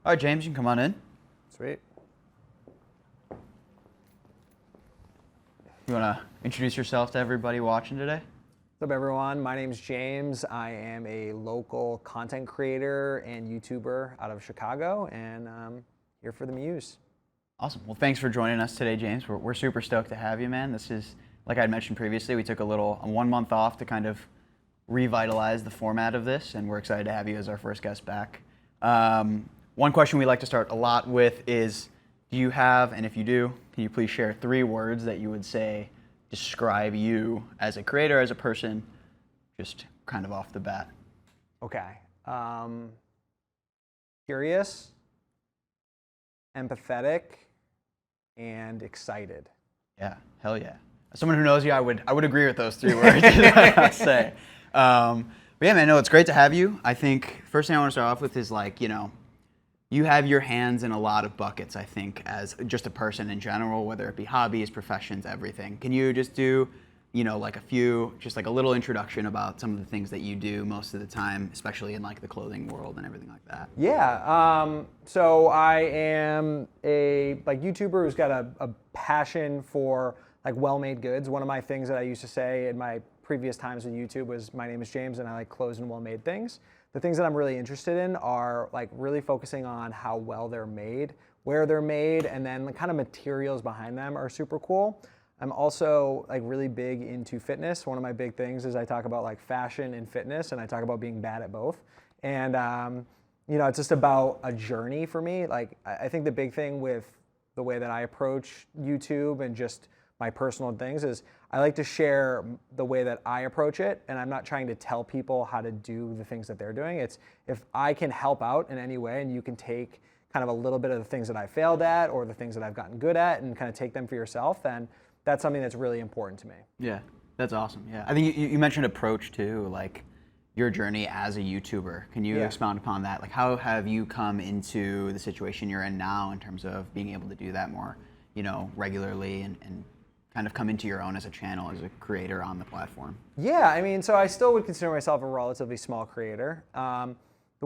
All right, James, you can come on in. Sweet. You want to introduce yourself to everybody watching today? What's up, everyone? My name's James. I am a local content creator and YouTuber out of Chicago, and I'm here for the Muse. Awesome. Well, thanks for joining us today, James. We're super stoked to have you, man. This is, like I mentioned previously, we took a 1 month off to kind of revitalize the format of this, and we're excited to have you as our first guest back. One question we like to start a lot with is, do you have, and if you do, can you please share 3 words that you would say describe you as a creator, as a person, just kind of off the bat? Okay. Curious, empathetic, and excited. Yeah, hell yeah. As someone who knows you, I would agree with those 3 words, is what I'd say. But yeah, man, no, it's great to have you. I think first thing I want to start off with is you have your hands in a lot of buckets, I think, as just a person in general, whether it be hobbies, professions, everything. Can you just do, a little introduction about some of the things that you do most of the time, especially in the clothing world and everything like that? Yeah. So I am a YouTuber who's got a passion for well-made goods. One of my things that I used to say in my previous times with YouTube was, my name is James and I like clothes and well-made things. The things that I'm really interested in are really focusing on how well they're made, where they're made, and then the kind of materials behind them are super cool. I'm also really big into fitness. One of my big things is I talk about fashion and fitness, and I talk about being bad at both. And it's just about a journey for me. I think the big thing with the way that I approach YouTube and just my personal things is I like to share the way that I approach it, and I'm not trying to tell people how to do the things that they're doing. It's if I can help out in any way and you can take kind of a little bit of the things that I failed at or the things that I've gotten good at and kind of take them for yourself, then that's something that's really important to me. Yeah, that's awesome. Yeah, I think you mentioned approach too, your journey as a YouTuber. Can you expound upon that? How have you come into the situation you're in now in terms of being able to do that more, regularly and kind of come into your own as a channel, as a creator on the platform? Yeah, I mean, so I still would consider myself a relatively small creator. The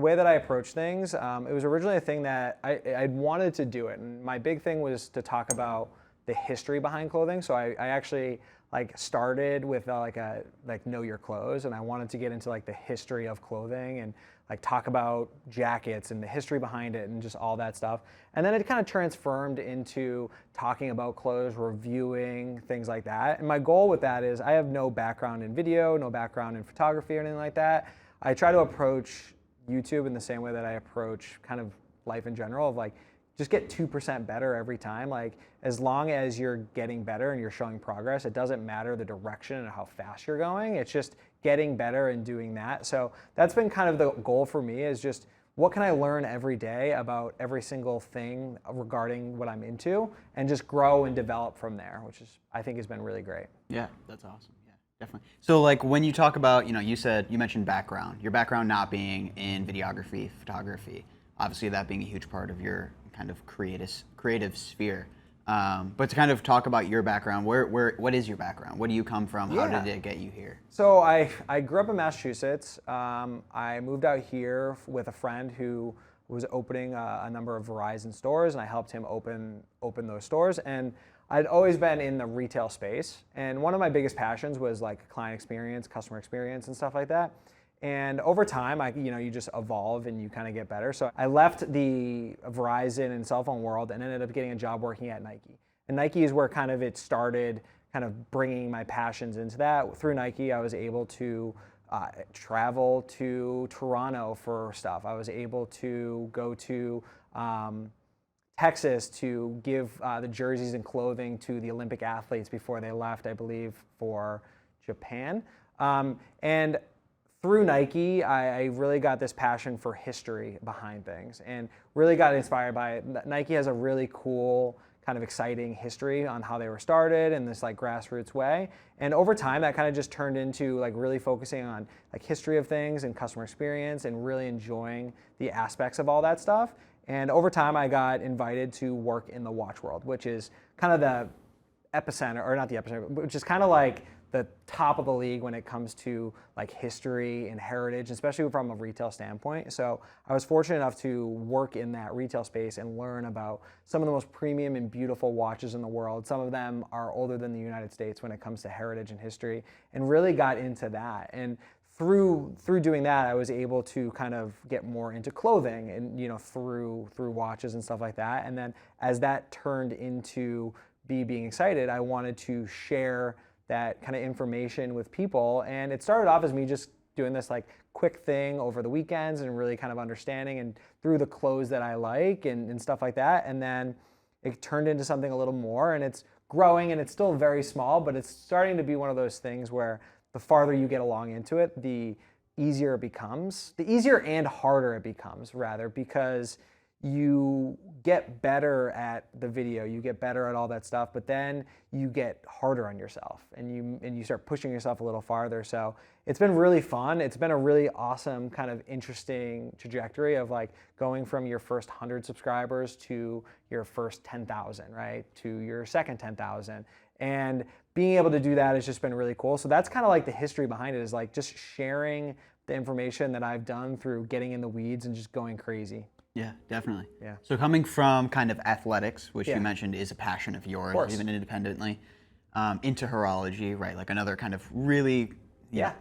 way that I approach things, it was originally a thing that I'd wanted to do it, and my big thing was to talk about the history behind clothing. So I actually started with know your clothes, and I wanted to get into the history of clothing and talk about jackets and the history behind it and just all that stuff. And then it kind of transformed into talking about clothes, reviewing, things like that. And my goal with that is I have no background in video, no background in photography or anything like that. I try to approach YouTube in the same way that I approach kind of life in general, of just get 2% better every time. As long as you're getting better and you're showing progress, it doesn't matter the direction and how fast you're going. It's just getting better and doing that. So that's been kind of the goal for me, is just what can I learn every day about every single thing regarding what I'm into, and just grow and develop from there, which I think has been really great. Yeah, that's awesome. Yeah, definitely. So when you talk about, you mentioned background, your background not being in videography, photography, obviously that being a huge part of your kind of creative sphere. But to kind of talk about your background, what is your background? Where do you come from? How did it get you here? So I grew up in Massachusetts. I moved out here with a friend who was opening a number of Verizon stores, and I helped him open those stores. And I'd always been in the retail space, and one of my biggest passions was client experience, customer experience, and stuff like that. And over time, you just evolve and you kind of get better. So I left the Verizon and cell phone world and ended up getting a job working at Nike. And Nike is where kind of it started, kind of bringing my passions into that. Through Nike, I was able to travel to Toronto for stuff. I was able to go to Texas to give the jerseys and clothing to the Olympic athletes before they left, I believe, for Japan. And through Nike, I really got this passion for history behind things and really got inspired by it. Nike has a really cool, kind of exciting history on how they were started in this grassroots way. And over time, that kind of just turned into really focusing on history of things and customer experience and really enjoying the aspects of all that stuff. And over time, I got invited to work in the watch world, which is kind of the epicenter, or not the epicenter, which is kind of the top of the league when it comes to like history and heritage, especially from a retail standpoint. So I was fortunate enough to work in that retail space and learn about some of the most premium and beautiful watches in the world. Some of them are older than the United States when it comes to heritage and history, and really got into that. And through doing that, I was able to kind of get more into clothing, and through watches and stuff like that. And then as that turned into being excited, I wanted to share that kind of information with people. And it started off as me just doing this like quick thing over the weekends and really kind of understanding and through the clothes that I like and stuff like that. And then it turned into something a little more, and it's growing, and it's still very small, but it's starting to be one of those things where the farther you get along into it, the easier it becomes. The easier and harder it becomes, rather, because you get better at the video, you get better at all that stuff, but then you get harder on yourself, and you start pushing yourself a little farther. So it's been really fun. It's been a really awesome kind of interesting trajectory of like going from your first 100 subscribers to your first 10,000, right? To your second 10,000. And being able to do that has just been really cool. So that's kind of like the history behind it, is like just sharing the information that I've done through getting in the weeds and just going crazy. Yeah, definitely. Yeah. So coming from kind of athletics, which you mentioned is a passion of yours, course. even independently, into horology, right? Like another kind of really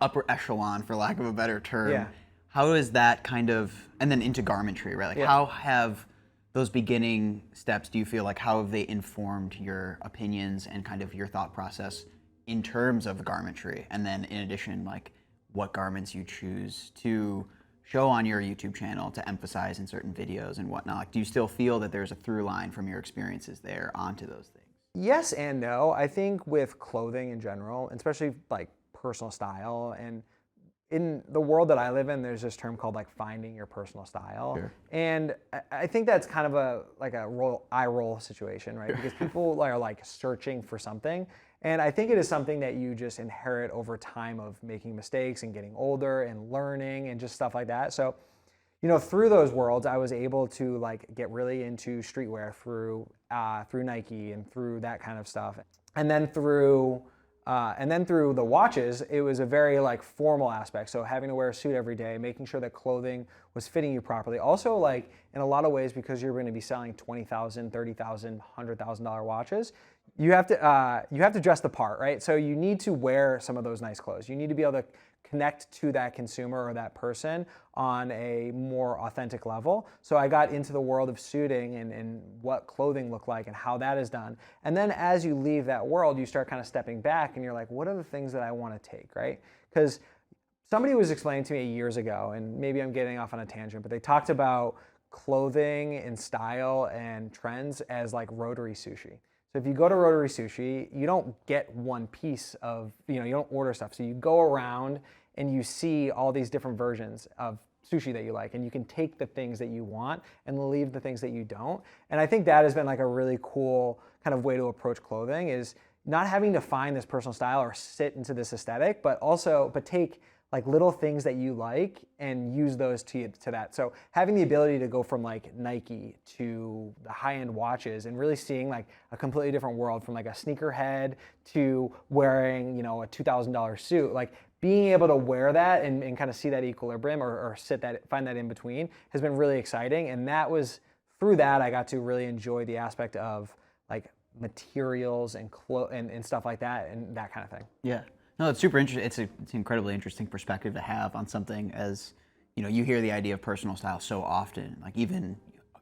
upper echelon, for lack of a better term. Yeah. How is that kind of, and then into garmentry, right? Like how have those beginning steps, do you feel like, how have they informed your opinions and kind of your thought process in terms of garmentry? And then in addition, like what garments you choose to show on your YouTube channel to emphasize in certain videos and whatnot. Like, do you still feel that there's a through line from your experiences there onto those things? Yes and no. I think with clothing in general, especially like personal style, and in the world that I live in, there's this term called like finding your personal style. Sure. And I think that's kind of a eye roll situation, right? Because people are like searching for something. And I think it is something that you just inherit over time of making mistakes and getting older and learning and just stuff like that. So, through those worlds, I was able to like get really into streetwear through Nike and through that kind of stuff. And then through the watches, it was a very like formal aspect. So having to wear a suit every day, making sure that clothing was fitting you properly. Also, like in a lot of ways, because you're going to be selling $20,000, $30,000, $100,000 watches, you have to dress the part, right? So you need to wear some of those nice clothes. You need to be able to connect to that consumer or that person on a more authentic level. So I got into the world of suiting and what clothing looked like and how that is done. And then as you leave that world, you start kind of stepping back and you're like, what are the things that I want to take, right? Because somebody was explaining to me years ago, and maybe I'm getting off on a tangent, but they talked about clothing and style and trends as like Rotary Sushi. So if you go to Rotary Sushi, you don't get one piece of, you don't order stuff. So you go around and you see all these different versions of sushi that you like, and you can take the things that you want and leave the things that you don't. And I think that has been like a really cool kind of way to approach clothing, is not having to find this personal style or sit into this aesthetic, but take like little things that you like and use those to that. So having the ability to go from like Nike to the high-end watches and really seeing like a completely different world, from like a sneakerhead to wearing, a $2,000 suit, like being able to wear that and kind of see that equilibrium or find that in between has been really exciting. And that was through that I got to really enjoy the aspect of like materials and stuff like that and that kind of thing. Yeah. No, it's super interesting. It's an incredibly interesting perspective to have on something, as you hear the idea of personal style so often. Like even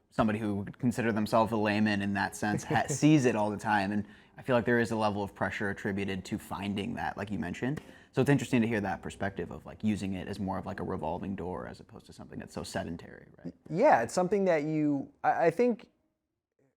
somebody who would consider themselves a layman in that sense sees it all the time, and I feel like there is a level of pressure attributed to finding that, like you mentioned. So it's interesting to hear that perspective of like using it as more of like a revolving door as opposed to something that's so sedentary, right? Yeah, it's something that I think.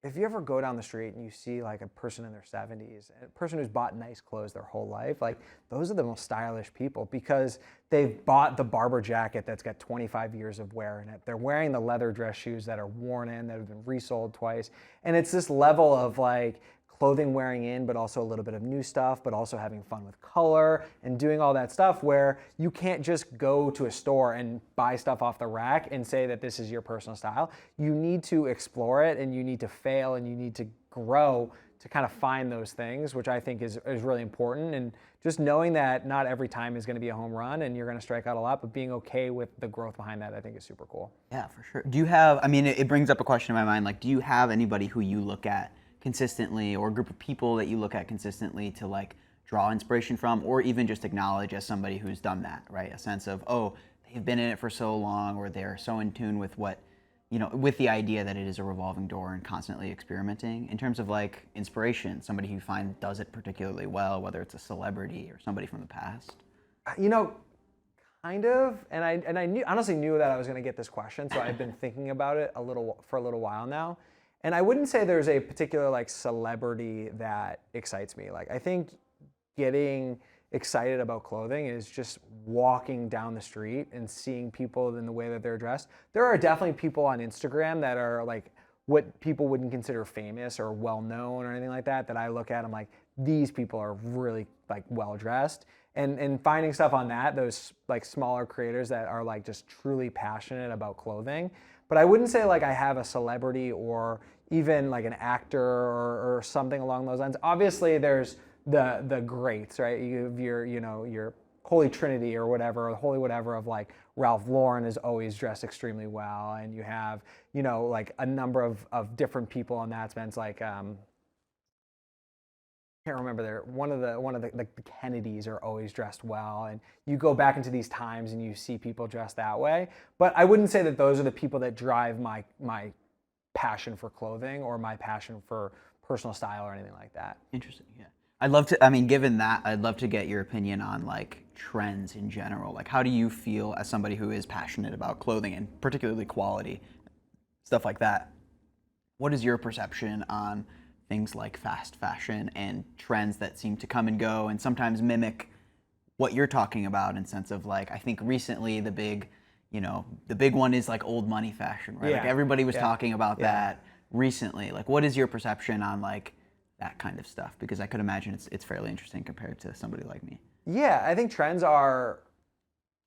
If you ever go down the street and you see like a person in their 70s, a person who's bought nice clothes their whole life, like those are the most stylish people, because they've bought the Barber jacket that's got 25 years of wear in it. They're wearing the leather dress shoes that are worn in, that have been resold twice. And it's this level of like clothing wearing in, but also a little bit of new stuff, but also having fun with color and doing all that stuff, where you can't just go to a store and buy stuff off the rack and say that this is your personal style. You need to explore it, and you need to fail, and you need to grow to kind of find those things, which I think is really important. And just knowing that not every time is going to be a home run and you're going to strike out a lot, but being okay with the growth behind that, I think is super cool. Yeah, for sure. Do you have, I mean, it brings up a question in my mind, like, do you have anybody who you look at consistently, or a group of people that you look at consistently to like draw inspiration from, or even just acknowledge as somebody who's done that, right? A sense of, oh, they've been in it for so long, or they're so in tune with what, you know, with the idea that it is a revolving door and constantly experimenting. In terms of like inspiration, somebody who you find does it particularly well, whether it's a celebrity or somebody from the past? You know, kind of, and I honestly knew that I was going to get this question, so I've been thinking about it for a little while now. And I wouldn't say there's a particular like celebrity that excites me. Like, I think getting excited about clothing is just walking down the street and seeing people in the way that they're dressed. There are definitely people on Instagram that are like what people wouldn't consider famous or well known or anything like that, that I look at, I'm like, these people are really like well dressed. And finding stuff on that, those like smaller creators that are like just truly passionate about clothing. But I wouldn't say like I have a celebrity or even like an actor or something along those lines. Obviously there's the greats, right? You have your Holy Trinity or whatever, or holy whatever of like Ralph Lauren is always dressed extremely well, and you have, you know, like a number of different people in that sense, like can't remember one of the Kennedys are always dressed well, and you go back into these times and you see people dressed that way. But I wouldn't say that those are the people that drive my passion for clothing or my passion for personal style or anything like that. Interesting, yeah. I'd love to, I mean, given that, I'd love to get your opinion on like trends in general. Like, how do you feel as somebody who is passionate about clothing and particularly quality, stuff like that? What is your perception on things like fast fashion and trends that seem to come and go and sometimes mimic what you're talking about, in sense of like, I think recently the big one is like old money fashion, right? Yeah. Like everybody was talking about Yeah. that recently. Like, what is your perception on like that kind of stuff? Because I could imagine it's fairly interesting compared to somebody like me. Yeah, I think trends are,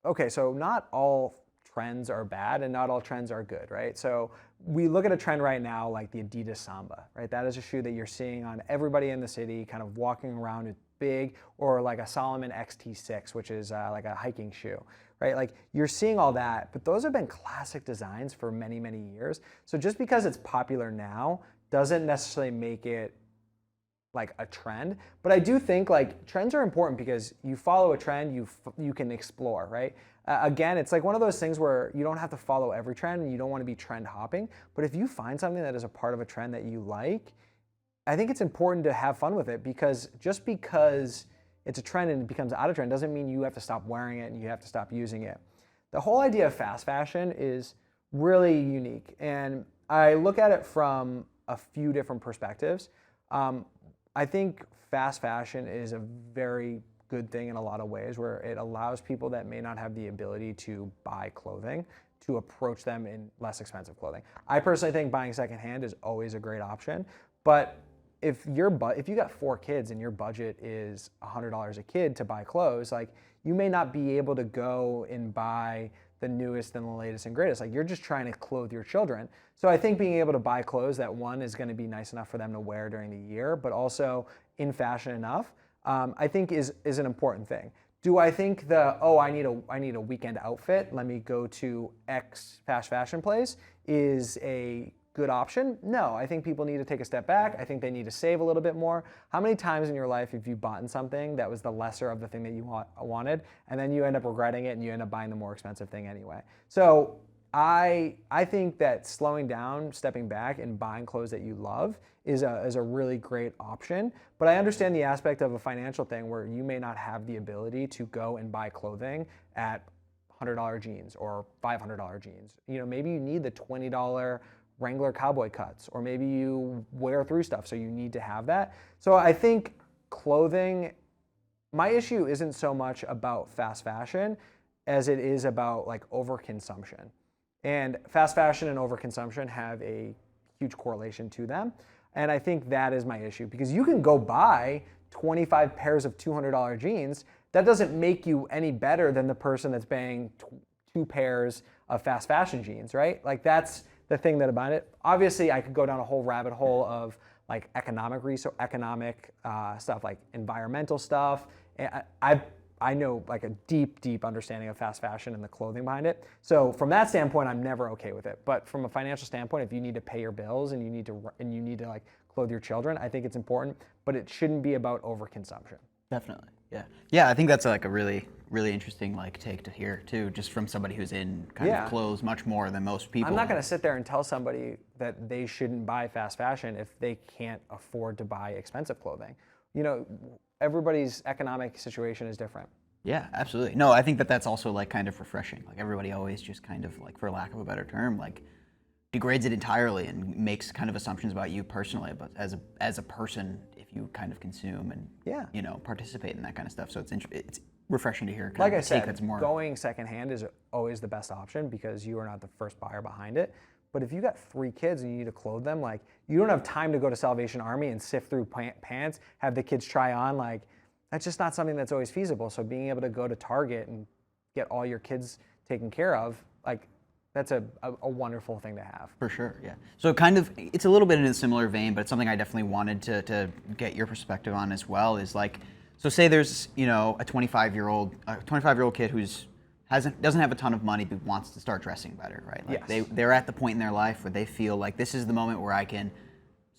okay, so not all trends are bad and not all trends are good, right? So we look at a trend right now like the Adidas Samba, right? That is a shoe that you're seeing on everybody in the city kind of walking around. It's big, or like a Salomon XT6, which is like a hiking shoe, right? Like you're seeing all that, but those have been classic designs for many, many years. So just because it's popular now doesn't necessarily make it like a trend. But I do think like trends are important because you follow a trend, you can explore, right? Again, it's like one of those things where you don't have to follow every trend and you don't want to be trend hopping. But if you find something that is a part of a trend that you like, I think it's important to have fun with it, because just because it's a trend and it becomes out of trend doesn't mean you have to stop wearing it and you have to stop using it. The whole idea of fast fashion is really unique, and I look at it from a few different perspectives. I think fast fashion is a very good thing in a lot of ways, where it allows people that may not have the ability to buy clothing to approach them in less expensive clothing. I personally think buying secondhand is always a great option, but if you got 4 kids and your budget is $100 a kid to buy clothes, like you may not be able to go and buy the newest and the latest and greatest. Like you're just trying to clothe your children. So I think being able to buy clothes that, one, is going to be nice enough for them to wear during the year, but also in fashion enough, I think is an important thing. Do I think I need a weekend outfit, let me go to X fast fashion place, is a good option? No, I think people need to take a step back. I think they need to save a little bit more. How many times in your life have you bought something that was the lesser of the thing that you wanted, and then you end up regretting it and you end up buying the more expensive thing anyway? So I think that slowing down, stepping back, and buying clothes that you love is a really great option. But I understand the aspect of a financial thing where you may not have the ability to go and buy clothing at $100 jeans or $500 jeans. You know, maybe you need the $20 Wrangler cowboy cuts, or maybe you wear through stuff, so you need to have that. So I think clothing, my issue isn't so much about fast fashion as it is about like overconsumption. And fast fashion and overconsumption have a huge correlation to them. And I think that is my issue, because you can go buy 25 pairs of $200 jeans. That doesn't make you any better than the person that's buying 2 pairs of fast fashion jeans, right? Like that's the thing that about it. Obviously, I could go down a whole rabbit hole of like economic stuff, like environmental stuff. And I know like a deep understanding of fast fashion and the clothing behind it. So from that standpoint, I'm never okay with it. But from a financial standpoint, if you need to pay your bills and you need to like clothe your children, I think it's important. But it shouldn't be about overconsumption. Definitely. Yeah. Yeah, I think that's like a really interesting like take to hear too, just from somebody who's in kind of clothes much more than most people. I'm not going to sit there and tell somebody that they shouldn't buy fast fashion if they can't afford to buy expensive clothing. You know, everybody's economic situation is different. Yeah, absolutely. No, I think that that's also like kind of refreshing. Like everybody always just kind of like, for lack of a better term, like degrades it entirely and makes kind of assumptions about you personally, but as a person, if you kind of consume and you know, participate in that kind of stuff. So it's refreshing to hear. Like I said, going secondhand is always the best option because you are not the first buyer behind it. But if you got 3 kids and you need to clothe them, like you don't have time to go to Salvation Army and sift through pants, have the kids try on, like that's just not something that's always feasible. So being able to go to Target and get all your kids taken care of, like that's a wonderful thing to have. For sure, yeah. So kind of, it's a little bit in a similar vein, but it's something I definitely wanted to get your perspective on as well is like, so say there's, you know, a 25-year-old kid who's doesn't have a ton of money but wants to start dressing better, right? Like they're at the point in their life where they feel like this is the moment where I can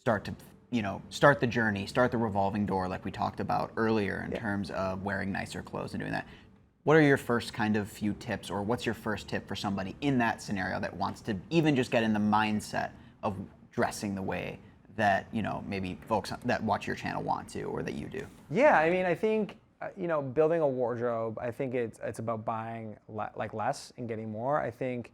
start to, you know, start the journey, start the revolving door like we talked about earlier in terms of wearing nicer clothes and doing that. What are your first kind of few tips, or what's your first tip for somebody in that scenario that wants to even just get in the mindset of dressing the way that, you know, maybe folks that watch your channel want to, or that you do? Yeah, I mean, I think, you know, building a wardrobe, I think it's about buying like less and getting more. I think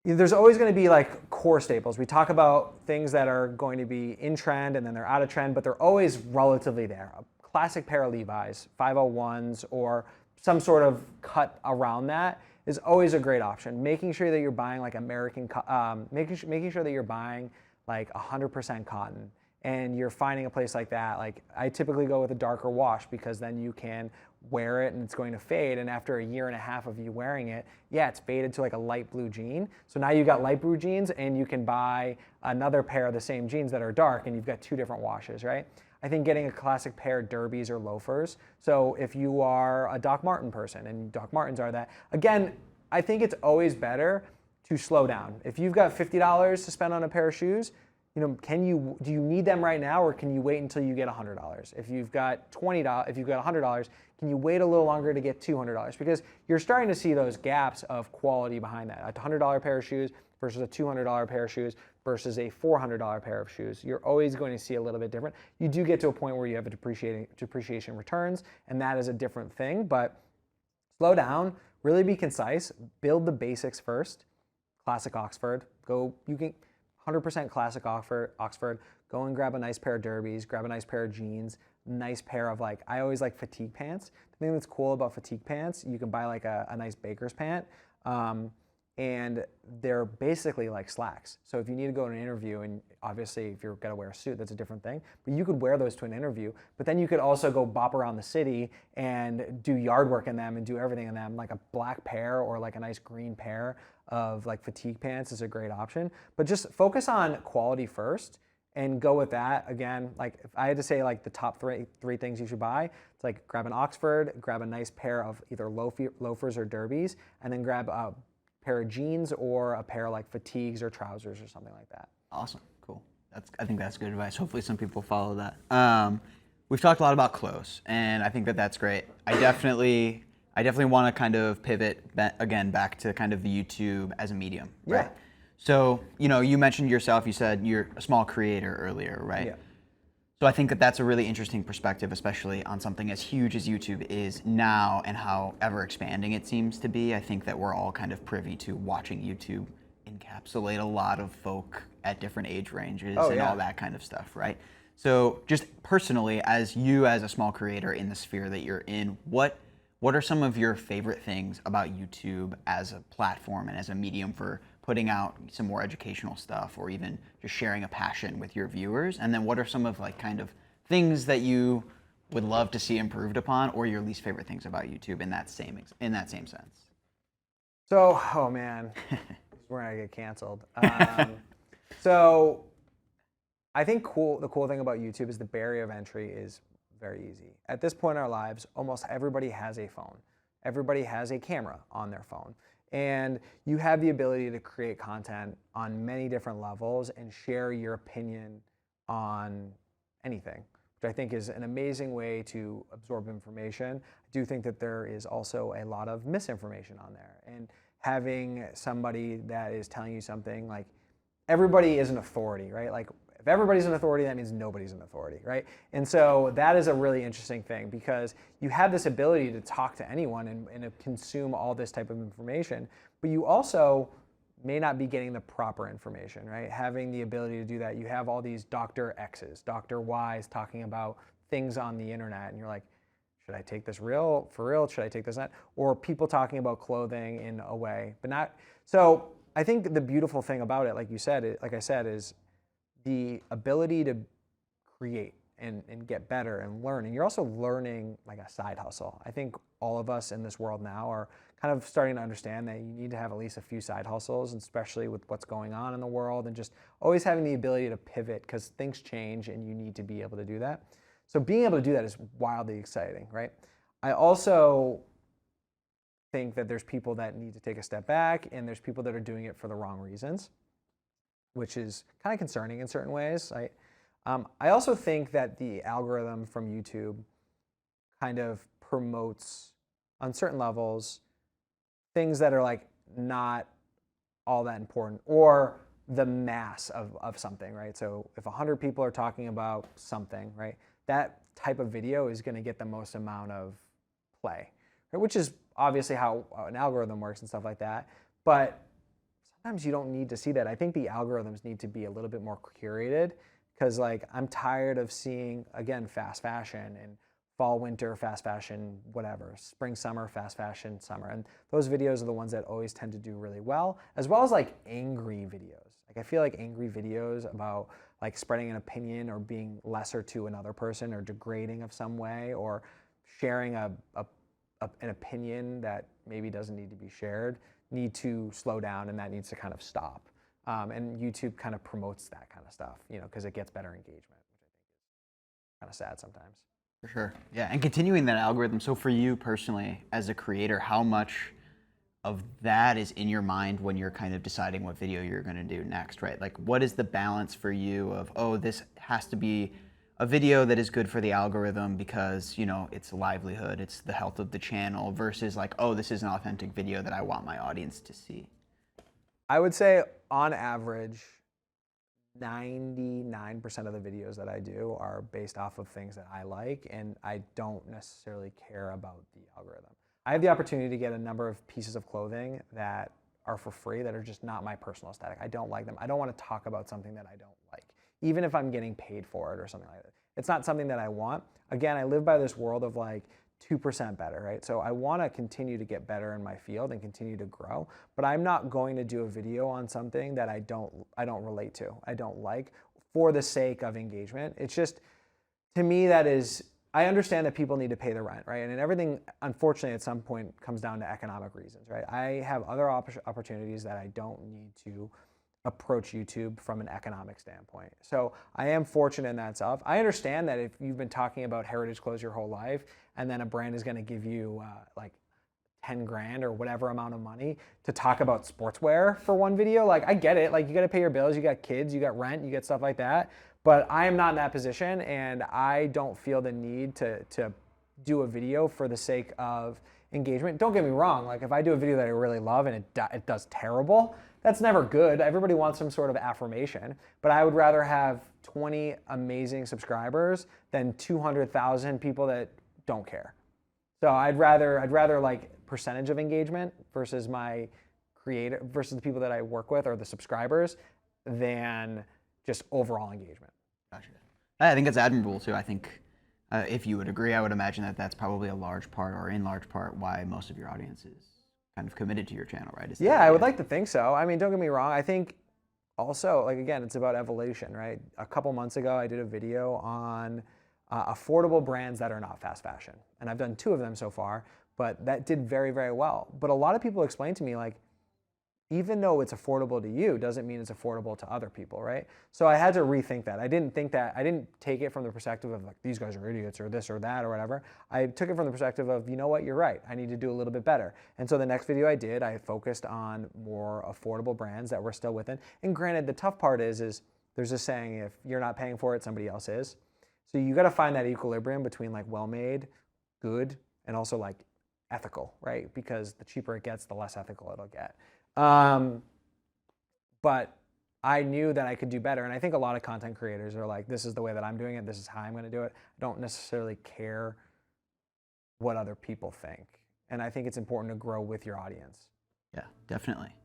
there's always going to be like core staples. We talk about things that are going to be in trend and then they're out of trend, but they're always relatively there. A classic pair of Levi's, 501s, or some sort of cut around that is always a great option. Making sure that you're buying like making sure that you're buying like 100% cotton, and you're finding a place like that. Like I typically go with a darker wash because then you can wear it and it's going to fade. And after a year and a half of you wearing it, yeah, it's faded to like a light blue jean. So now you got light blue jeans and you can buy another pair of the same jeans that are dark and you've got 2 different washes, right? I think getting a classic pair of derbies or loafers. So if you are a Doc Marten person, and Doc Martens are that, again, I think it's always better to slow down. If you've got $50 to spend on a pair of shoes, you know, do you need them right now, or can you wait until you get $100? If you've got $100, can you wait a little longer to get $200? Because you're starting to see those gaps of quality behind that. A $100 pair of shoes versus a $200 pair of shoes versus a $400 pair of shoes. You're always going to see a little bit different. You do get to a point where you have a depreciation returns, and that is a different thing, but slow down, really be concise, build the basics first. Classic Oxford, you can 100% classic Oxford, go and grab a nice pair of derbies, grab a nice pair of jeans, nice pair of like, I always like fatigue pants. The thing that's cool about fatigue pants, you can buy like a nice baker's pant, and they're basically like slacks. So if you need to go to an interview, and obviously if you're gonna wear a suit, that's a different thing, but you could wear those to an interview, but then you could also go bop around the city and do yard work in them and do everything in them. Like a black pair or like a nice green pair of like fatigue pants is a great option, but just focus on quality first and go with that. Again, like if I had to say like the top three things you should buy, it's like grab an Oxford, grab a nice pair of either loafers or derbies, and then grab a pair of jeans or a pair of like fatigues or trousers or something like that. Awesome, cool. I think that's good advice. Hopefully some people follow that. We've talked a lot about clothes, and I think that that's great. I definitely want to kind of pivot again back to kind of the YouTube as a medium, right? Yeah. So, you know, you mentioned yourself, you said you're a small creator earlier, right? Yeah. So I think that that's a really interesting perspective, especially on something as huge as YouTube is now and how ever expanding it seems to be. I think that we're all kind of privy to watching YouTube encapsulate a lot of folk at different age ranges and all that kind of stuff, right? So just personally, as a small creator in the sphere that you're in, what are some of your favorite things about YouTube as a platform and as a medium for putting out some more educational stuff, or even just sharing a passion with your viewers? And then what are some of like kind of things that you would love to see improved upon, or your least favorite things about YouTube in that same sense? So, oh man, we're gonna get canceled. So I think the cool thing about YouTube is the barrier of entry is very easy. At this point in our lives, almost everybody has a phone. Everybody has a camera on their phone. And you have the ability to create content on many different levels and share your opinion on anything, which I think is an amazing way to absorb information. I do think that there is also a lot of misinformation on there. And having somebody that is telling you something, like, everybody is an authority, right? Like, if everybody's an authority, that means nobody's an authority, right? And so that is a really interesting thing, because you have this ability to talk to anyone and consume all this type of information, but you also may not be getting the proper information, right? Having the ability to do that, you have all these Dr. X's, Dr. Y's talking about things on the internet, and you're like, should I take this for real? Should I take this not? Or people talking about clothing in a way, but not. So I think the beautiful thing about it, like I said, is the ability to create and get better and learn. And you're also learning like a side hustle. I think all of us in this world now are kind of starting to understand that you need to have at least a few side hustles, especially with what's going on in the world, and just always having the ability to pivot, because things change and you need to be able to do that. So being able to do that is wildly exciting, right? I also think that there's people that need to take a step back, and there's people that are doing it for the wrong reasons, which is kind of concerning in certain ways. I also think that the algorithm from YouTube kind of promotes, on certain levels, things that are like not all that important, or the mass of something, right? So if 100 people are talking about something, right, that type of video is going to get the most amount of play, right? Which is obviously how an algorithm works and stuff like that. But sometimes you don't need to see that. I think the algorithms need to be a little bit more curated, because like I'm tired of seeing, again, fast fashion and fall, winter, fast fashion, whatever, spring, summer, fast fashion, summer. And those videos are the ones that always tend to do really well, as well as like angry videos. Like I feel like angry videos about like spreading an opinion or being lesser to another person or degrading of some way, or sharing an opinion that maybe doesn't need to be shared, need to slow down, and that needs to kind of stop. And YouTube kind of promotes that kind of stuff, because it gets better engagement, which I think is kind of sad sometimes. For sure. Yeah, and continuing that algorithm. So for you personally, as a creator, how much of that is in your mind when you're kind of deciding what video you're going to do next, right? Like, what is the balance for you of, oh, this has to be a video that is good for the algorithm because, it's a livelihood, it's the health of the channel, versus like, oh, this is an authentic video that I want my audience to see? I would say on average, 99% of the videos that I do are based off of things that I like, and I don't necessarily care about the algorithm. I have the opportunity to get a number of pieces of clothing that are for free that are just not my personal aesthetic. I don't like them. I don't want to talk about something that I don't like, even if I'm getting paid for it or something like that. It's not something that I want. Again, I live by this world of like 2% better, right? So I want to continue to get better in my field and continue to grow, but I'm not going to do a video on something that I don't relate to, I don't like, for the sake of engagement. It's just, to me, that is, I understand that people need to pay the rent, right? And everything, unfortunately, at some point comes down to economic reasons, right? I have other opportunities that I don't need to approach YouTube from an economic standpoint. So I am fortunate in that stuff. I understand that if you've been talking about heritage clothes your whole life, and then a brand is going to give you like 10 grand or whatever amount of money to talk about sportswear for one video, like I get it. Like you got to pay your bills, you got kids, you got rent, you get stuff like that. But I am not in that position, and I don't feel the need to do a video for the sake of engagement. Don't get me wrong. Like if I do a video that I really love and it does terrible, that's never good. Everybody wants some sort of affirmation, but I would rather have 20 amazing subscribers than 200,000 people that don't care. So I'd rather like percentage of engagement versus my creator versus the people that I work with or the subscribers than just overall engagement. Gotcha. I think it's admirable too. I think if you would agree, I would imagine that that's probably a large part, or in large part, why most of your audience is kind of committed to your channel, right? Yeah, I would like to think so. I mean, don't get me wrong. I think also, like, again, it's about evolution, right? A couple months ago, I did a video on affordable brands that are not fast fashion. And I've done 2 of them so far, but that did very, very well. But a lot of people explained to me, like, even though it's affordable to you, doesn't mean it's affordable to other people, right? So I had to rethink that. I didn't take it from the perspective of like, these guys are idiots or this or that or whatever. I took it from the perspective of, you know what, you're right. I need to do a little bit better. And so the next video I did, I focused on more affordable brands that were still within. And granted, the tough part is there's this saying, if you're not paying for it, somebody else is. So you got to find that equilibrium between like well-made, good, and also like ethical, right? Because the cheaper it gets, the less ethical it'll get. But I knew that I could do better. And I think a lot of content creators are like, this is the way that I'm doing it. This is how I'm going to do it. I don't necessarily care what other people think. And I think it's important to grow with your audience. Yeah, definitely.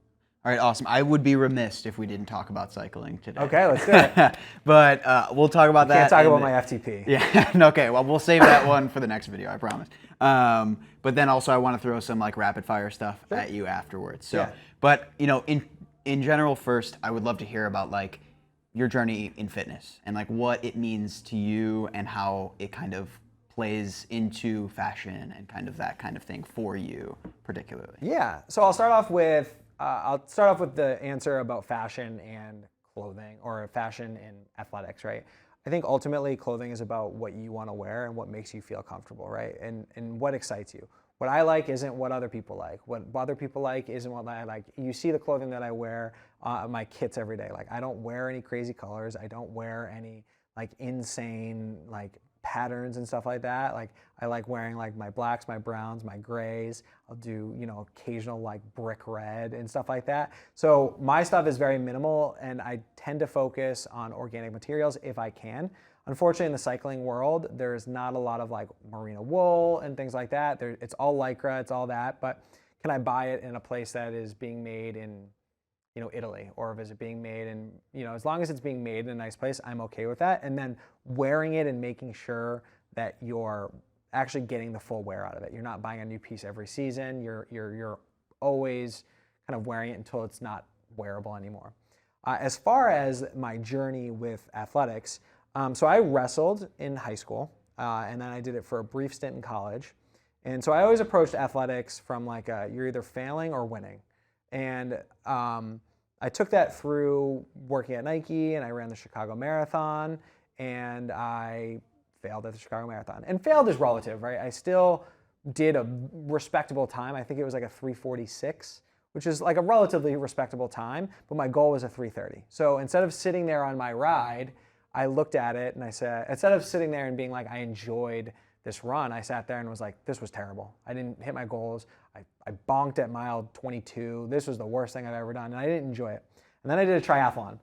All right, awesome. I would be remiss if we didn't talk about cycling today. Okay, let's do it. But we'll talk about that. Can't talk about my FTP. Yeah, okay, well, we'll save that one for the next video, I promise. But then also I want to throw some like rapid fire stuff at you afterwards. So, Yeah. But you know, in general, first, I would love to hear about like your journey in fitness and like what it means to you and how it kind of plays into fashion and kind of that kind of thing for you particularly. Yeah, so I'll start off with the answer about fashion and clothing, or fashion and athletics, right? I think ultimately clothing is about what you want to wear and what makes you feel comfortable, right? And what excites you. What I like isn't what other people like. What other people like isn't what I like. You see the clothing that I wear, my kits every day. Like I don't wear any crazy colors. I don't wear any like insane like patterns and stuff like that. Like I like wearing like my blacks, my browns, my grays. I'll do, you know, occasional like brick red and stuff like that. So my stuff is very minimal, and I tend to focus on organic materials if I can. Unfortunately, in the cycling world, there's not a lot of like merino wool and things like that. It's all Lycra, it's all that. But can I buy it in a place that is being made in, you know, Italy, or if it's being made in, you know, as long as it's being made in a nice place, I'm okay with that. And then wearing it and making sure that you're actually getting the full wear out of it. You're not buying a new piece every season. You're always kind of wearing it until it's not wearable anymore. As far as my journey with athletics, so I wrestled in high school, and then I did it for a brief stint in college. And so I always approached athletics from like you're either failing or winning. And I took that through working at Nike, and I ran the Chicago Marathon, and I failed at the Chicago Marathon. And failed is relative, right? I still did a respectable time. I think it was like a 3:46, which is like a relatively respectable time, but my goal was a 3:30. So instead of sitting there on my ride, I looked at it and I said, instead of sitting there and being like, I enjoyed this run, I sat there and was like, this was terrible. I didn't hit my goals. I bonked at mile 22. This was the worst thing I've ever done, and I didn't enjoy it. And then I did a triathlon,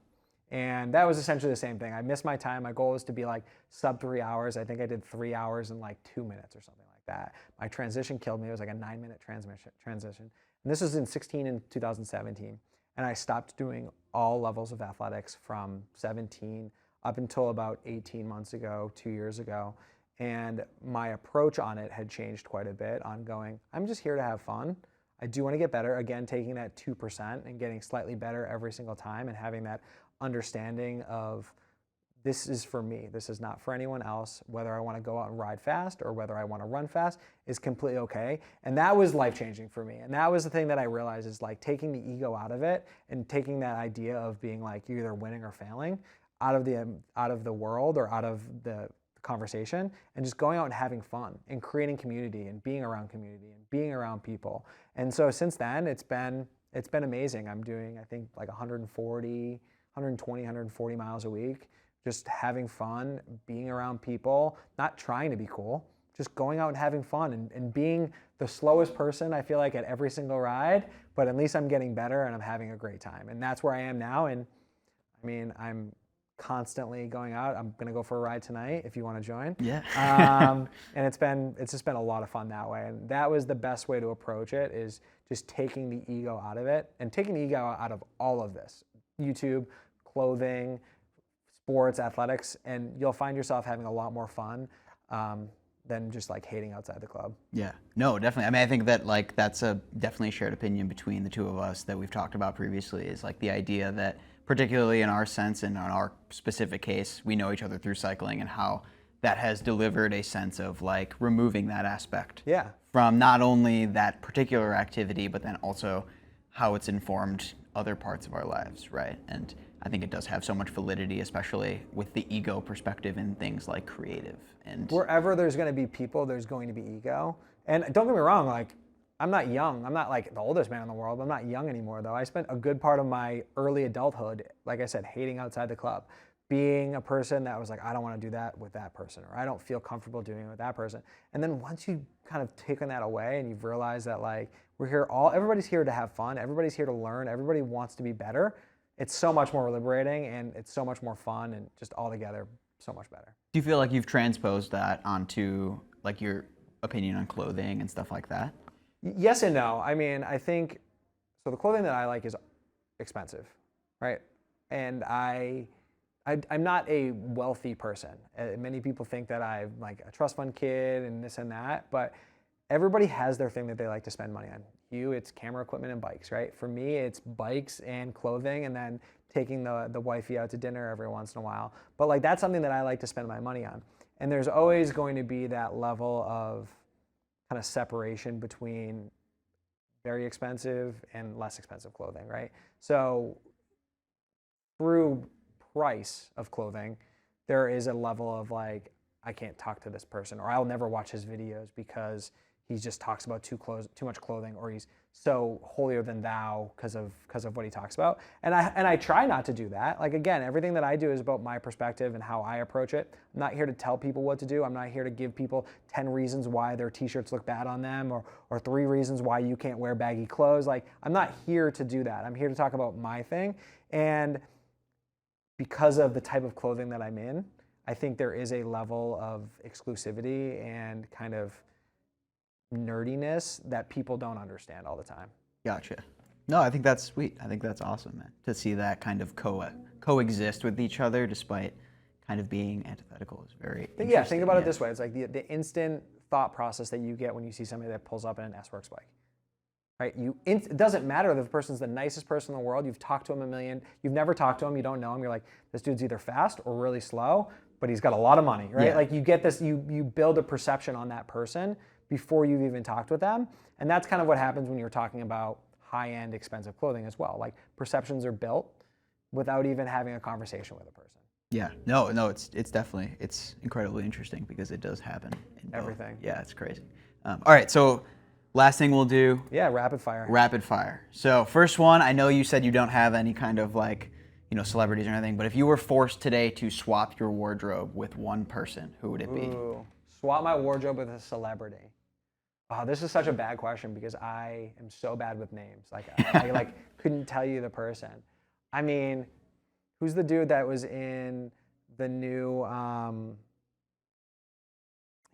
and that was essentially the same thing. I missed my time. My goal was to be like sub 3 hours. I think I did 3 hours in like 2 minutes or something like that. My transition killed me. It was like a 9-minute transition. And this was in 2016 and 2017. And I stopped doing all levels of athletics from 17 up until about 18 months ago, 2 years ago. And my approach on it had changed quite a bit on going, I'm just here to have fun. I do want to get better. Again, taking that 2% and getting slightly better every single time, and having that understanding of this is for me. This is not for anyone else. Whether I want to go out and ride fast or whether I want to run fast is completely okay. And that was life-changing for me. And that was the thing that I realized is like taking the ego out of it and taking that idea of being like you're either winning or failing out of the world or out of the conversation, and just going out and having fun and creating community and being around people. And so since then, it's been amazing. I'm doing, I think, like 120, 140 miles a week, just having fun, being around people, not trying to be cool, just going out and having fun and being the slowest person, I feel like, at every single ride, but at least I'm getting better and I'm having a great time. And that's where I am now. And I mean, I'm constantly going out. I'm gonna go for a ride tonight if you want to join. Yeah. And it's just been a lot of fun that way. And that was the best way to approach it, is just taking the ego out of it and taking the ego out of all of this. YouTube, clothing, sports, athletics, and you'll find yourself having a lot more fun than just like hating outside the club. Yeah, no, definitely. I mean, I think that like that's a definitely shared opinion between the two of us that we've talked about previously, is like the idea that, particularly in our sense and in our specific case, we know each other through cycling, and how that has delivered a sense of like removing that aspect Yeah. from not only that particular activity, but then also how it's informed other parts of our lives, right? And I think it does have so much validity, especially with the ego perspective in things like creative. And wherever there's going to be people, there's going to be ego. And don't get me wrong, like, I'm not young. I'm not like the oldest man in the world. I'm not young anymore, though. I spent a good part of my early adulthood, like I said, hating outside the club, being a person that was like, I don't want to do that with that person, or I don't feel comfortable doing it with that person. And then once you kind of taken that away and you've realized that, like, everybody's here to have fun, everybody's here to learn, everybody wants to be better, it's so much more liberating and it's so much more fun and just altogether so much better. do you feel like you've transposed that onto like your opinion on clothing and stuff like that? Yes and no. I mean, I think, so the clothing that I like is expensive, right? And I'm not a wealthy person. Many people think that I'm like a trust fund kid and this and that, but everybody has their thing that they like to spend money on. It's camera equipment and bikes, right? For me, it's bikes and clothing, and then taking the wifey out to dinner every once in a while. But like, that's something that I like to spend my money on. And there's always going to be that level of kind of separation between very expensive and less expensive clothing, right? So through price of clothing, there is a level of like, I can't talk to this person, or I'll never watch his videos because he just talks about too much clothing, or he's so holier than thou because of what he talks about. And I try not to do that. Like, again, everything that I do is about my perspective and how I approach it. I'm not here to tell people what to do. I'm not here to give people 10 reasons why their t-shirts look bad on them, or 3 reasons why you can't wear baggy clothes. Like, I'm not here to do that. I'm here to talk about my thing. And because of the type of clothing that I'm in, I think there is a level of exclusivity and kind of nerdiness that people don't understand all the time. Gotcha. No, I think that's sweet. I think that's awesome, man. To see that kind of coexist with each other despite kind of being antithetical is very interesting. Yeah, think about it this way. It's like the instant thought process that you get when you see somebody that pulls up in an S-Works bike. Right? It doesn't matter if the person's the nicest person in the world. You've talked to him a million. You've never talked to him. You don't know him. You're like, this dude's either fast or really slow, but he's got a lot of money, right? Yeah. Like, you get this, you build a perception on that person before you've even talked with them. And that's kind of what happens when you're talking about high-end expensive clothing as well. Like, perceptions are built without even having a conversation with a person. Yeah. No, it's definitely, it's incredibly interesting because it does happen in both. Everything. Yeah, it's crazy. All right, so last thing we'll do. Yeah, rapid fire. Rapid fire. So first one, I know you said you don't have any kind of like, celebrities or anything, but if you were forced today to swap your wardrobe with one person, who would it be? Ooh, swap my wardrobe with a celebrity. Oh, this is such a bad question because I am so bad with names. Like, I couldn't tell you the person. I mean, who's the dude that was in the new,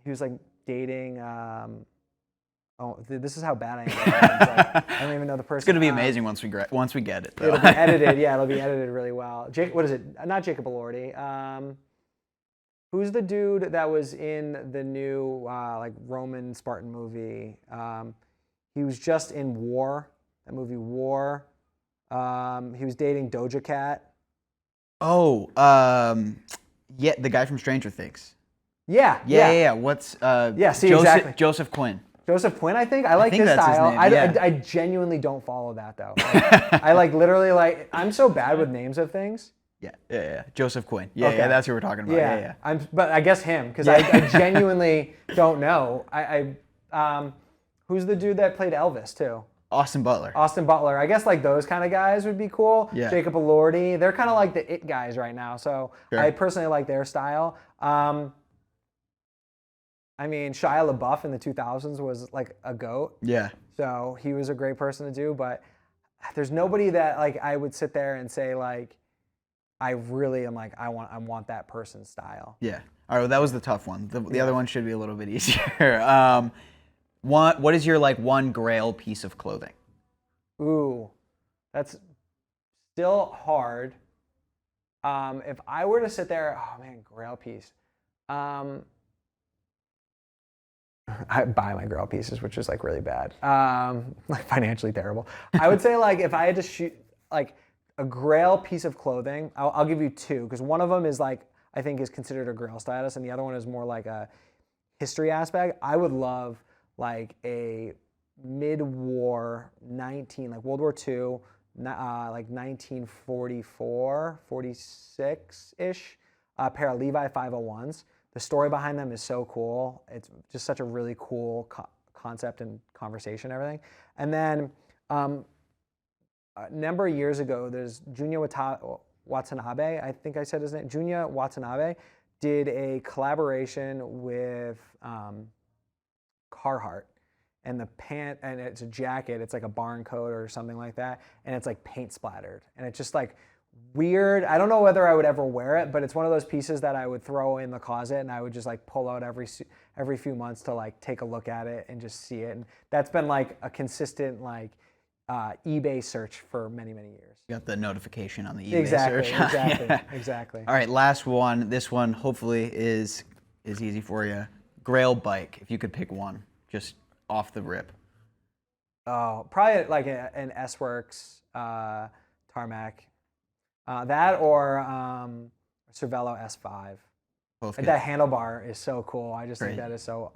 he was like dating, this is how bad I am. Like, I don't even know the person. It's going to be amazing once we get it, though. It'll be edited. Yeah, it'll be edited really well. What is it? Not Jacob Elordi. Who's the dude that was in the new like Roman Spartan movie? He was just in War. That movie War. He was dating Doja Cat. Oh, yeah, the guy from Stranger Things. Yeah. What's exactly. Joseph Quinn. Joseph Quinn, I think. I like his that's style. his name, yeah. I genuinely don't follow that though. I literally I'm so bad with names of things. Yeah. Joseph Quinn. Yeah, Okay. yeah, that's who we're talking about. Yeah. But I guess him because I genuinely don't know. Who's the dude that played Elvis too? Austin Butler. I guess like those kind of guys would be cool. Yeah. Jacob Elordi. They're kind of like the it guys right now. So Sure. I personally like their style. I mean, Shia LaBeouf in the 2000s was like a GOAT. Yeah. So he was a great person to do, but there's nobody that like I would sit there and say like, I really am like, I want that person's style. Yeah. All right, well, that was the tough one. The other one should be a little bit easier. What is your like one grail piece of clothing? Ooh, that's still hard. If I were to sit there, oh man, grail piece. I buy my grail pieces, which is like really bad, like financially terrible. I would say like if I had to shoot like a grail piece of clothing, I'll give you two because one of them is like I think is considered a grail status, and the other one is more like a history aspect. I would love like a mid-war, like World War II, like 1944, 46-ish, pair of Levi 501s. The story behind them is so cool. It's just such a really cool concept and conversation and everything. And then a number of years ago, there's Junya Watanabe, I think I said his name, Junya Watanabe, did a collaboration with Carhartt. And the pant, and it's a jacket, it's like a barn coat or something like that, and it's like paint splattered. And it's just like weird. I don't know whether I would ever wear it, but it's one of those pieces that I would throw in the closet and I would just like pull out every few months to like take a look at it and just see it. And that's been like a consistent like eBay search for many, many years. You got the notification on the eBay search. Exactly, exactly. All right, last one. This one hopefully is easy for you. Grail bike, if you could pick one, just off the rip. Oh, probably like an S-Works tarmac. That or Cervelo S5. Both And good. that handlebar is so cool. I just think that is so.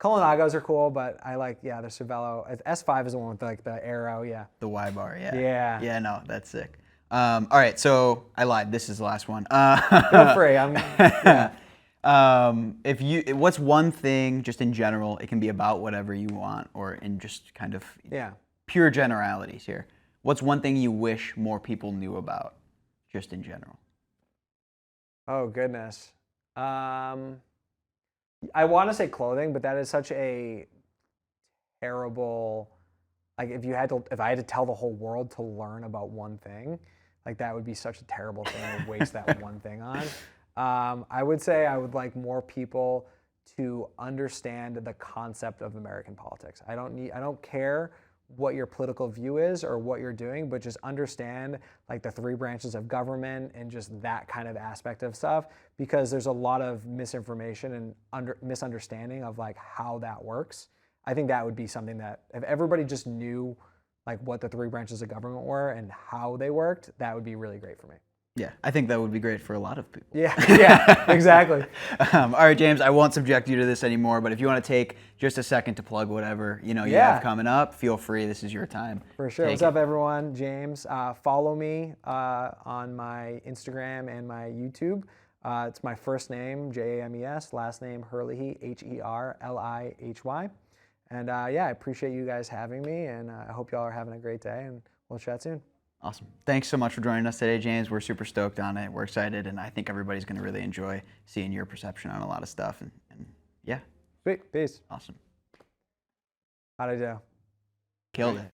Colonagos are cool, but I like the Cervelo. S5 is the one with like the arrow. Yeah. The Y bar. Yeah. Yeah. Yeah. No, that's sick. All right, so I lied. This is the last one. Feel free. Yeah. What's one thing, just in general, it can be about whatever you want, or in just kind of pure generalities here. What's one thing you wish more people knew about, just in general? Oh goodness. I want to say clothing, but that is such a terrible. Like if I had to tell the whole world to learn about one thing, like that would be such a terrible thing to waste that one thing on. I would say I would like more people to understand the concept of American politics. I don't care what your political view is or what you're doing, but just understand like the three branches of government and just that kind of aspect of stuff, because there's a lot of misinformation and misunderstanding of like how that works. I think that would be something that if everybody just knew like what the three branches of government were and how they worked, that would be really great for me. Yeah, I think that would be great for a lot of people. Yeah, exactly. All right, James, I won't subject you to this anymore, but if you want to take just a second to plug whatever you have coming up, feel free. This is your time. For sure. What's up, everyone? James. Follow me on my Instagram and my YouTube. It's my first name, James, last name Herlihy, Herlihy. And I appreciate you guys having me, and I hope y'all are having a great day, and we'll chat soon. Awesome. Thanks so much for joining us today, James. We're super stoked on it. We're excited, and I think everybody's going to really enjoy seeing your perception on a lot of stuff. And yeah. Sweet. Peace. Awesome. How'd I do? Killed it.